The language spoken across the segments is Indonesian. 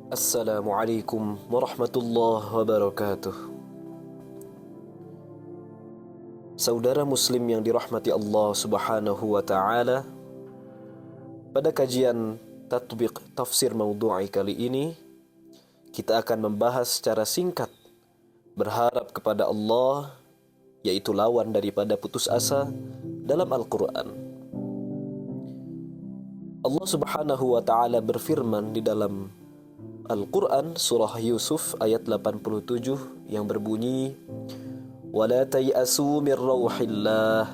Assalamualaikum warahmatullahi wabarakatuh. Saudara muslim yang dirahmati Allah subhanahu wa ta'ala, pada kajian tatbiq tafsir maudhu'i kali ini, kita akan membahas secara singkat berharap kepada Allah, yaitu lawan daripada putus asa dalam Al-Quran. Allah subhanahu wa ta'ala berfirman di dalam Al-Quran surah Yusuf ayat 87 yang berbunyi, وَلَا تَيْأَسُوا مِنْ رَوْحِ اللَّهِ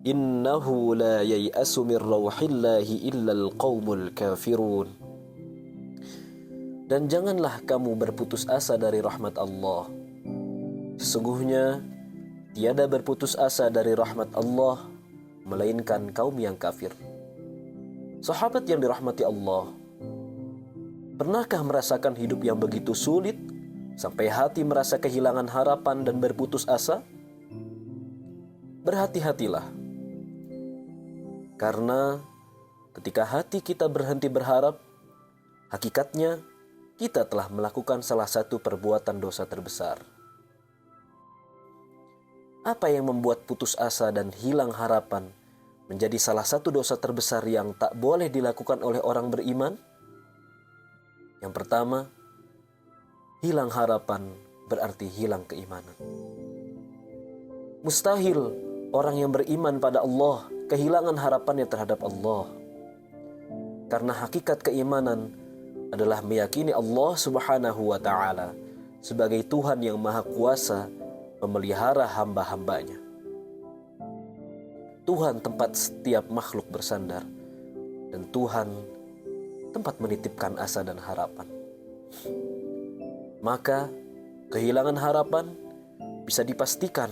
إِنَّهُ لَا يَيْأَسُ مِنْ رَوْحِ اللَّهِ إِلَّا الْقَوْمُ الْكَافِرُونَ. Dan janganlah kamu berputus asa dari rahmat Allah. Sesungguhnya tiada berputus asa dari rahmat Allah melainkan kaum yang kafir. Sahabat yang dirahmati Allah, pernahkah merasakan hidup yang begitu sulit sampai hati merasa kehilangan harapan dan berputus asa? Berhati-hatilah. Karena ketika hati kita berhenti berharap, hakikatnya kita telah melakukan salah satu perbuatan dosa terbesar. Apa yang membuat putus asa dan hilang harapan menjadi salah satu dosa terbesar yang tak boleh dilakukan oleh orang beriman? Yang pertama, hilang harapan berarti hilang keimanan. Mustahil orang yang beriman pada Allah kehilangan harapannya terhadap Allah. Karena hakikat keimanan adalah meyakini Allah subhanahu wa ta'ala sebagai Tuhan yang maha kuasa memelihara hamba-hambanya. Tuhan tempat setiap makhluk bersandar, dan Tuhan tempat menitipkan asa dan harapan. Maka kehilangan harapan bisa dipastikan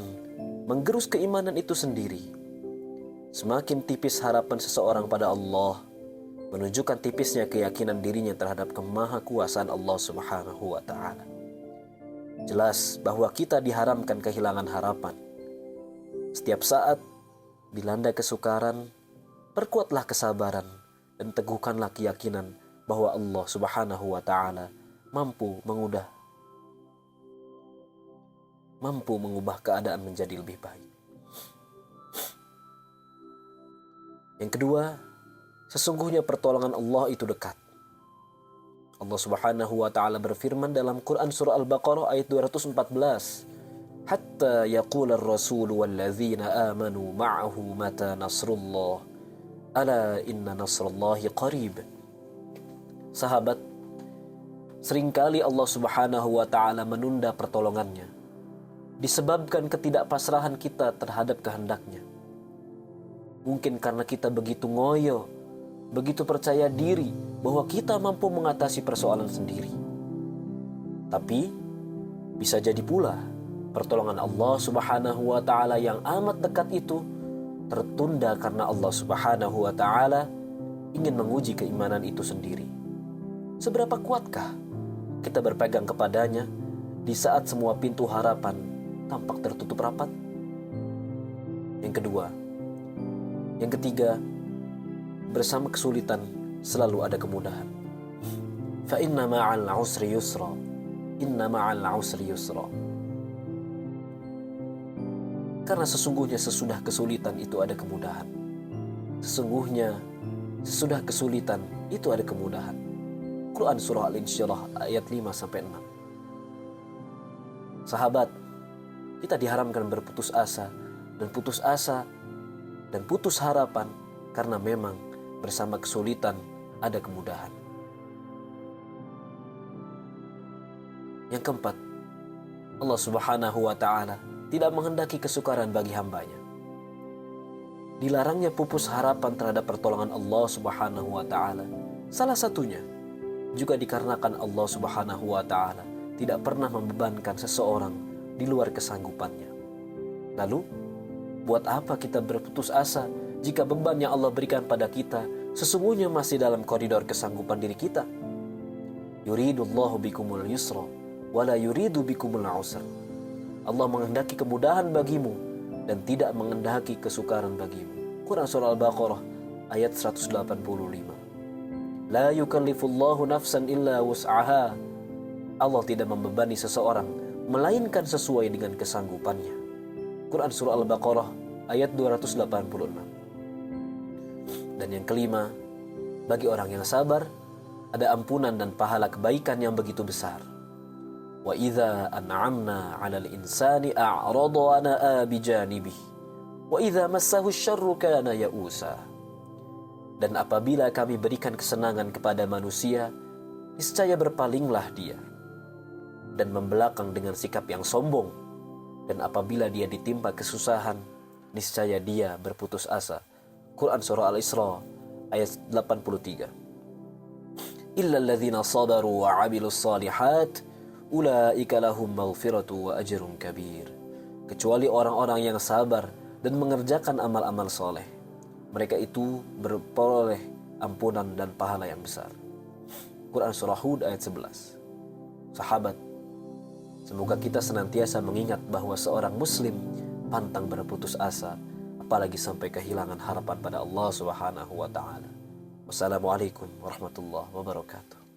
menggerus keimanan itu sendiri. Semakin tipis harapan seseorang pada Allah, menunjukkan tipisnya keyakinan dirinya terhadap kemahakuasaan Allah subhanahu wa ta'ala. Jelas bahwa kita diharamkan kehilangan harapan. Setiap saat dilanda kesukaran, perkuatlah kesabaran dan teguhkanlah keyakinan bahwa Allah subhanahu wa ta'ala mampu mengubah keadaan menjadi lebih baik. Yang kedua, sesungguhnya pertolongan Allah itu dekat. Allah subhanahu wa ta'ala berfirman dalam Quran surah Al-Baqarah ayat 214, hatta yaqula ar-rasul walladzina amanu ma'ahu mata nasrullah ala inna nasrallahi qarib. Sahabat, seringkali Allah subhanahu wa ta'ala menunda pertolongannya disebabkan ketidakpasrahan kita terhadap kehendaknya. Mungkin karena kita begitu ngoyo, begitu percaya diri bahwa kita mampu mengatasi persoalan sendiri. Tapi bisa jadi pula pertolongan Allah subhanahu wa ta'ala yang amat dekat itu tertunda karena Allah subhanahu wa ta'ala ingin menguji keimanan itu sendiri. Seberapa kuatkah kita berpegang kepadanya di saat semua pintu harapan tampak tertutup rapat? Yang ketiga, bersama kesulitan selalu ada kemudahan. Fa inna ma'al usri yusra. Inna ma'al usri yusra. Karena sesungguhnya sesudah kesulitan itu ada kemudahan. Sesungguhnya sesudah kesulitan itu ada kemudahan. Quran surah Al-Insyirah ayat 5-6. Sahabat, kita diharamkan berputus asa dan putus harapan karena memang bersama kesulitan ada kemudahan. Yang keempat, Allah subhanahu wa ta'ala tidak menghendaki kesukaran bagi hambanya. Dilarangnya pupus harapan terhadap pertolongan Allah subhanahu wa ta'ala salah satunya juga dikarenakan Allah subhanahu wa ta'ala tidak pernah membebankan seseorang di luar kesanggupannya. Lalu, buat apa kita berputus asa jika beban yang Allah berikan pada kita sesungguhnya masih dalam koridor kesanggupan diri kita? Yuridullahu bikumul yusra wala yuridu bikumul usra. Allah menghendaki kemudahan bagimu dan tidak menghendaki kesukaran bagimu. Quran surah Al-Baqarah ayat 185. La yukallifullahu nafsan illa wus'aha. Allah tidak membebani seseorang melainkan sesuai dengan kesanggupannya. Quran Surah Al-Baqarah ayat 286. Dan yang kelima, bagi orang yang sabar, ada ampunan dan pahala kebaikan yang begitu besar. Wa idza an'amna 'alal insani a'rada wa na'a bijanibihi wa idza massahu syarru kana ya'usa. Dan apabila kami berikan kesenangan kepada manusia, niscaya berpalinglah dia dan membelakang dengan sikap yang sombong. Dan apabila dia ditimpa kesusahan, niscaya dia berputus asa. Quran Surah Al-Isra ayat 83. Illa alladzina sabaru wa 'amilus shalihat ulaika lahum maghfiratu wa ajrun kabir. Kecuali orang-orang yang sabar dan mengerjakan amal-amal soleh, mereka itu berperoleh ampunan dan pahala yang besar. Quran Surah Hud ayat 11. Sahabat, semoga kita senantiasa mengingat bahwa seorang muslim pantang berputus asa, apalagi sampai kehilangan harapan pada Allah Subhanahu wa taala. Wassalamualaikum warahmatullahi wabarakatuh.